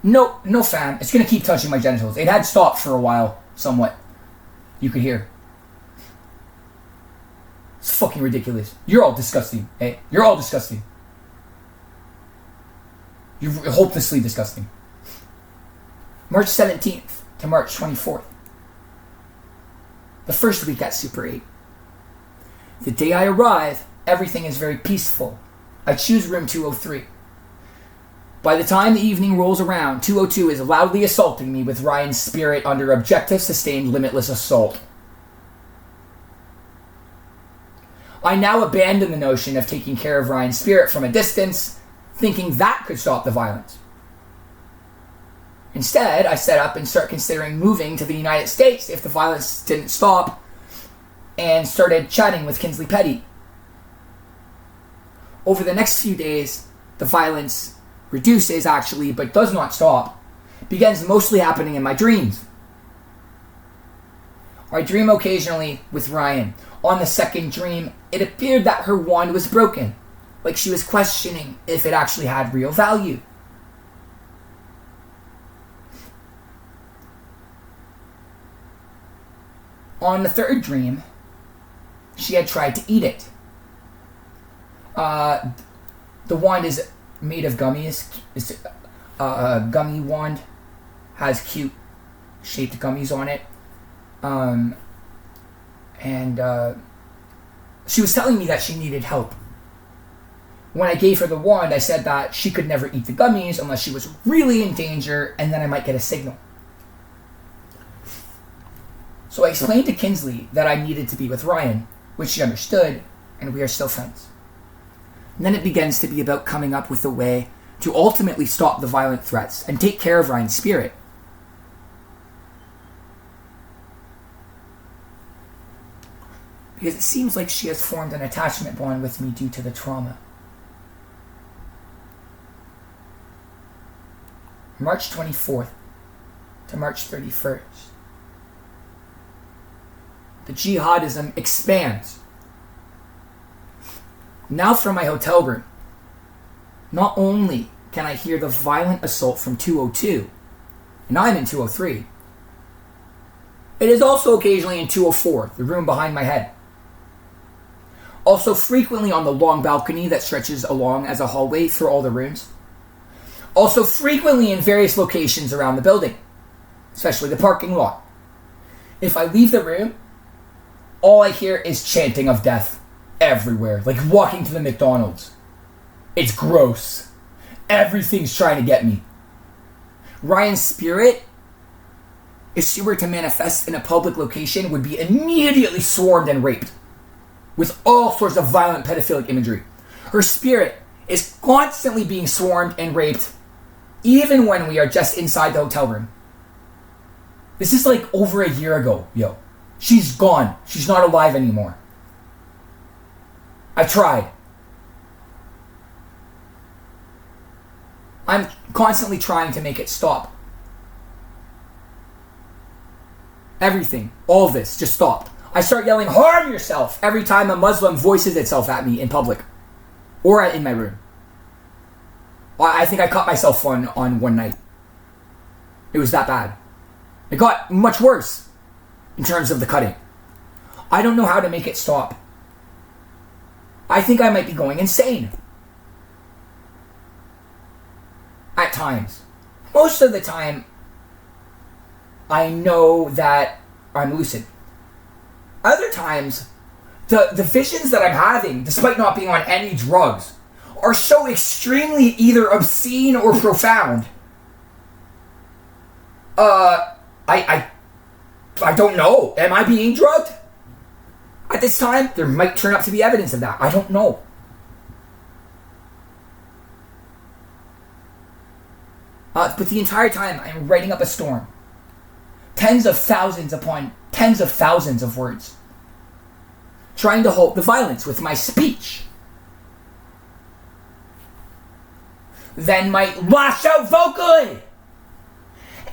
No, no fam. It's gonna keep touching my genitals. It had stopped for a while, somewhat. You could hear. It's fucking ridiculous. You're all disgusting, eh? You're all disgusting. You're hopelessly disgusting. March 17th to March 24th. The first week at Super 8. The day I arrive, everything is very peaceful. I choose room 203. By the time the evening rolls around, 202 is loudly assaulting me with Ryan's spirit under objective sustained limitless assault. I now abandon the notion of taking care of Ryan's spirit from a distance, thinking that could stop the violence. Instead, I set up and start considering moving to the United States if the violence didn't stop, and started chatting with Kinsley Petty. Over the next few days, the violence reduces actually, but does not stop. Begins mostly happening in my dreams. I dream occasionally with Ryan. On the second dream, it appeared that her wand was broken, like she was questioning if it actually had real value. On the third dream, she had tried to eat it. The wand is made of gummies. It's a gummy wand. Has cute shaped gummies on it. She was telling me that she needed help. When I gave her the wand, I said that she could never eat the gummies unless she was really in danger, and then I might get a signal. So I explained to Kinsley that I needed to be with Ryan, which she understood, and we are still friends. And then it begins to be about coming up with a way to ultimately stop the violent threats and take care of Ryan's spirit. Because it seems like she has formed an attachment bond with me due to the trauma. March 24th to March 31st. The jihadism expands. Now from my hotel room, not only can I hear the violent assault from 202, and I'm in 203, it is also occasionally in 204, the room behind my head. Also frequently on the long balcony that stretches along as a hallway through all the rooms. Also frequently in various locations around the building, especially the parking lot. If I leave the room, all I hear is chanting of death everywhere, like walking to the McDonald's. It's gross. Everything's trying to get me. Ryan's spirit, if she were to manifest in a public location, would be immediately swarmed and raped with all sorts of violent pedophilic imagery. Her spirit is constantly being swarmed and raped, even when we are just inside the hotel room. This is like over a year ago, yo. She's gone. She's not alive anymore. I tried. I'm constantly trying to make it stop. Everything, all of this, just stopped. I start yelling, "Harm yourself," every time a Muslim voices itself at me in public. Or in my room. I think I caught myself on one night. It was that bad. It got much worse in terms of the cutting. I don't know how to make it stop. I think I might be going insane. At times. Most of the time, I know that I'm lucid. Other times, the visions that I'm having, despite not being on any drugs, are so extremely either obscene or profound. I don't know. Am I being drugged? At this time, there might turn up to be evidence of that. I don't know. But the entire time, I'm writing up a storm. Tens of thousands upon tens of thousands of words. Trying to halt the violence with my speech. Then might lash out vocally.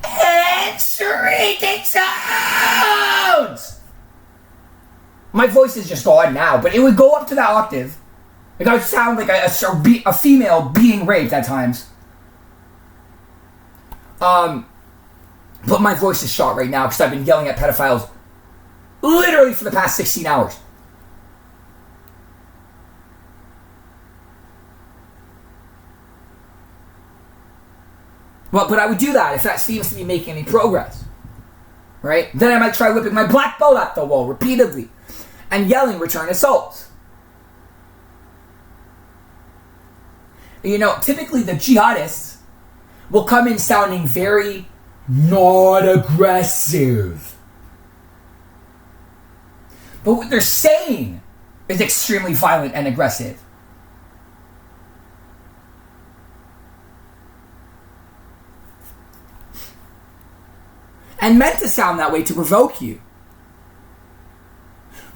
And shrieking sounds! My voice is just gone now, but it would go up to that octave. Like I would sound like a female being raped at times. But my voice is shot right now because I've been yelling at pedophiles literally for the past 16 hours. Well, but I would do that if that seems to be making any progress. Right? Then I might try whipping my black belt at the wall repeatedly and yelling return assaults. You know, typically the jihadists will come in sounding very not aggressive. But what they're saying is extremely violent and aggressive. And meant to sound that way to provoke you.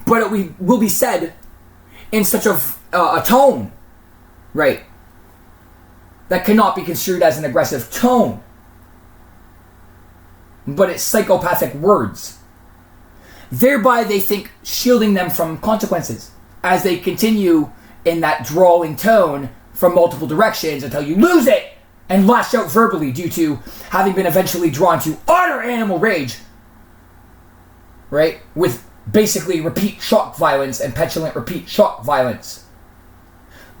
But it will be said in such a tone, right, that cannot be construed as an aggressive tone. But it's psychopathic words. Thereby they think shielding them from consequences as they continue in that drawling tone from multiple directions until you lose it and lash out verbally due to having been eventually drawn to utter animal rage, right? With basically repeat shock violence and petulant repeat shock violence.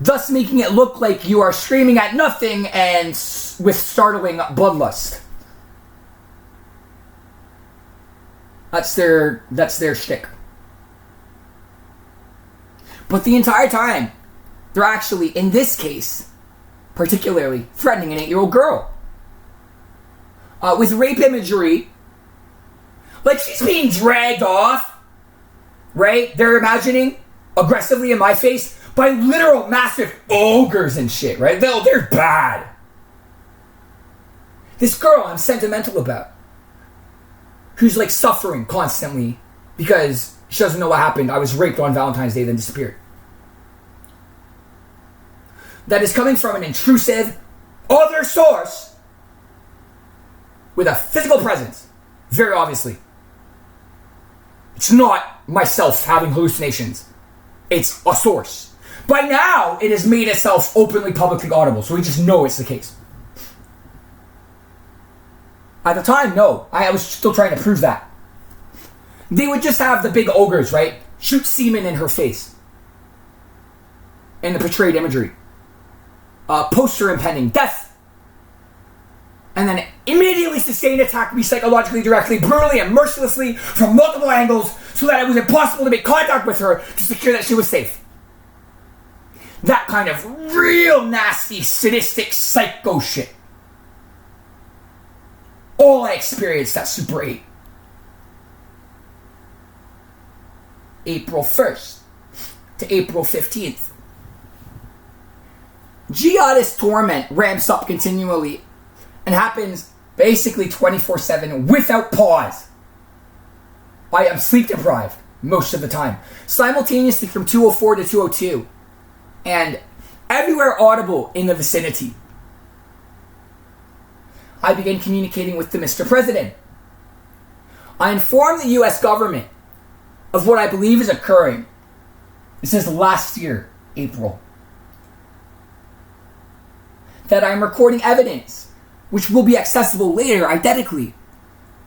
Thus making it look like you are screaming at nothing and with startling bloodlust. That's their shtick. But the entire time, they're actually, in this case, particularly threatening an 8-year-old girl. With rape imagery, like she's being dragged off, right? They're imagining aggressively in my face by literal massive ogres and shit, right? They're bad. This girl I'm sentimental about, who's like suffering constantly because she doesn't know what happened. I was raped on Valentine's Day, then disappeared. That is coming from an intrusive other source with a physical presence, very obviously. It's not myself having hallucinations. It's a source. By now, it has made itself openly, publicly audible, so we just know it's the case. At the time, no. I was still trying to prove that. They would just have the big ogres, right? Shoot semen in her face. In the portrayed imagery. Poster impending death. And then immediately sustained attack me psychologically, directly, brutally, and mercilessly from multiple angles so that it was impossible to make contact with her to secure that she was safe. That kind of real nasty, sadistic, psycho shit. All I experienced at Super 8. April 1st to April 15th. Jihadist torment ramps up continually and happens basically 24/7 without pause. I am sleep deprived most of the time. Simultaneously from 204 to 202. And everywhere audible in the vicinity. I began communicating with the Mr. President. I informed the US government of what I believe is occurring. This is last year, April. That I'm recording evidence, which will be accessible later identically.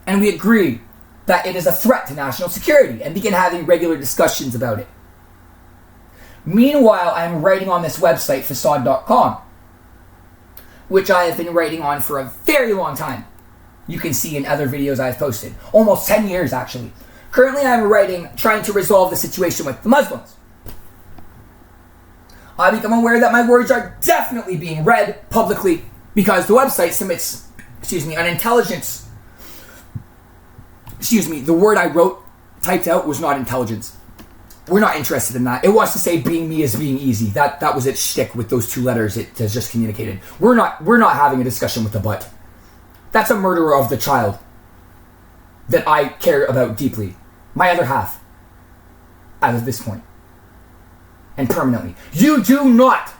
And we agree that it is a threat to national security and begin having regular discussions about it. Meanwhile, I'm writing on this website, facade.com, which I have been writing on for a very long time. You can see in other videos I've posted. Almost 10 years, actually. Currently, I'm writing, trying to resolve the situation with the Muslims. I become aware that my words are definitely being read publicly because the website submits, an intelligence. The word I typed out was not intelligence. We're not interested in that. It wants to say being me is being easy. That was its shtick with those two letters it has just communicated. We're not having a discussion with the butt. That's a murderer of the child that I care about deeply. My other half. As of this point. And permanently. You do not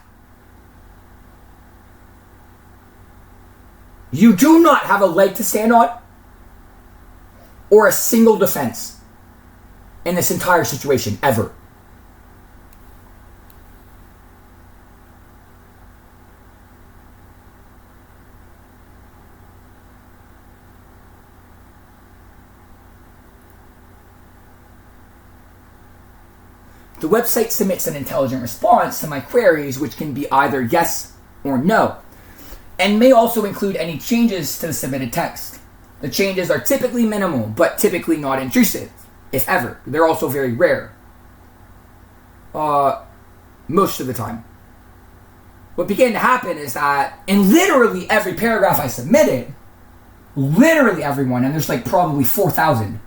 have a leg to stand on or a single defense in this entire situation, ever. The website submits an intelligent response to my queries, which can be either yes or no, and may also include any changes to the submitted text. The changes are typically minimal, but typically not intrusive, if ever. They're also very rare. Most of the time. What began to happen is that in literally every paragraph I submitted, literally everyone, and there's like probably 4,000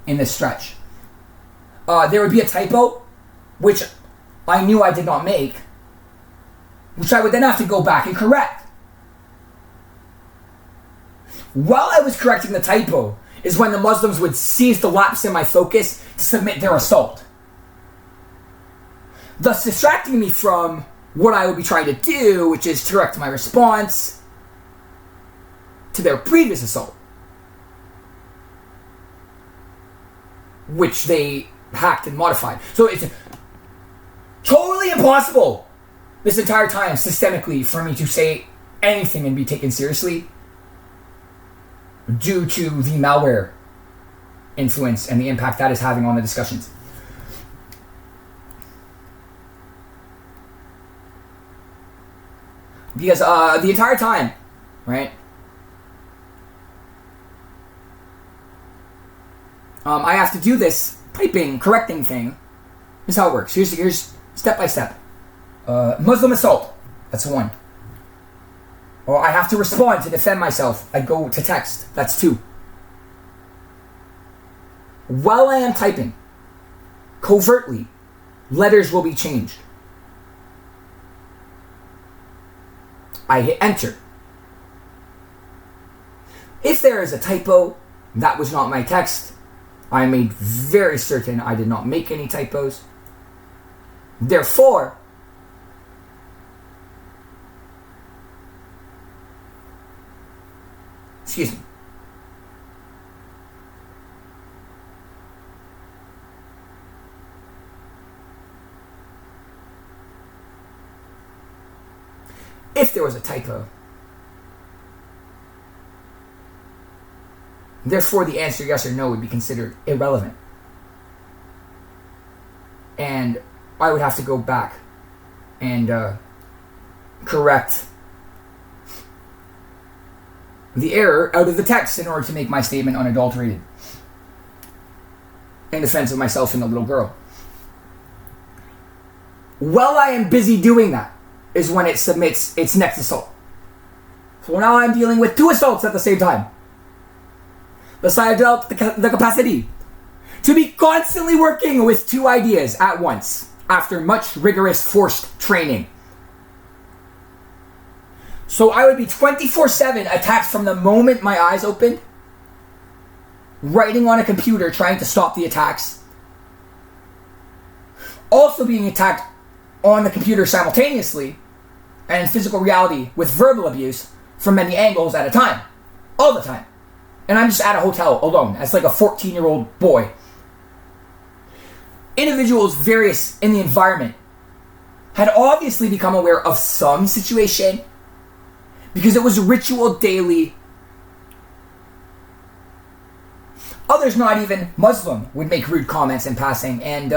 in this stretch, there would be a typo, which I knew I did not make, which I would then have to go back and correct. While I was correcting the typo is when the Muslims would seize the lapse in my focus to submit their assault, thus distracting me from what I would be trying to do, which is to correct my response to their previous assault, which they hacked and modified. So it's totally impossible this entire time systemically for me to say anything and be taken seriously due to the malware influence and the impact that is having on the discussions. Because the entire time, right, I have to do this typing, correcting thing. This is how it works. Here's step by step. Muslim assault, that's one. Or I have to respond to defend myself. I go to text, that's two. While I am typing, covertly, letters will be changed. I hit enter. If there is a typo, that was not my text. I made very certain I did not make any typos. Therefore, excuse me. If there was a typo, therefore the answer yes or no would be considered irrelevant. And I would have to go back and correct the error out of the text in order to make my statement unadulterated in defense of myself and the little girl. While I am busy doing that is when it submits its next assault. So now I'm dealing with two assaults at the same time. Thus I have developed the capacity to be constantly working with two ideas at once after much rigorous forced training. So I would be 24/7 attacked from the moment my eyes opened, writing on a computer trying to stop the attacks, also being attacked on the computer simultaneously, and in physical reality with verbal abuse from many angles at a time. All the time. And I'm just at a hotel alone as like a 14-year-old boy. Individuals various in the environment had obviously become aware of some situation because it was a ritual daily. Others, not even Muslim, would make rude comments in passing, and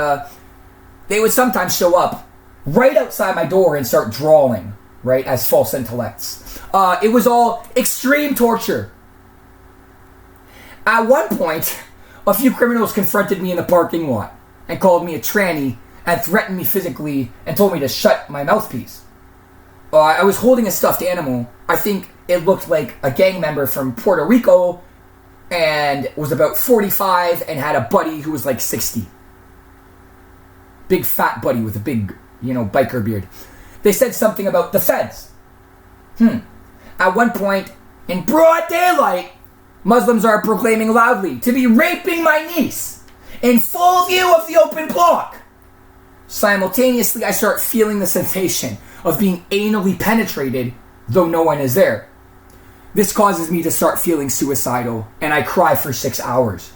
they would sometimes show up right outside my door and start drawling, right, as false intellects. It was all extreme torture. At one point, a few criminals confronted me in the parking lot and called me a tranny and threatened me physically and told me to shut my mouthpiece. I was holding a stuffed animal. I think it looked like a gang member from Puerto Rico and was about 45 and had a buddy who was like 60. Big fat buddy with a big, biker beard. They said something about the feds. At one point, in broad daylight, Muslims are proclaiming loudly to be raping my niece in full view of the open block. Simultaneously, I start feeling the sensation of being anally penetrated, though no one is there. This causes me to start feeling suicidal, and I cry for 6 hours.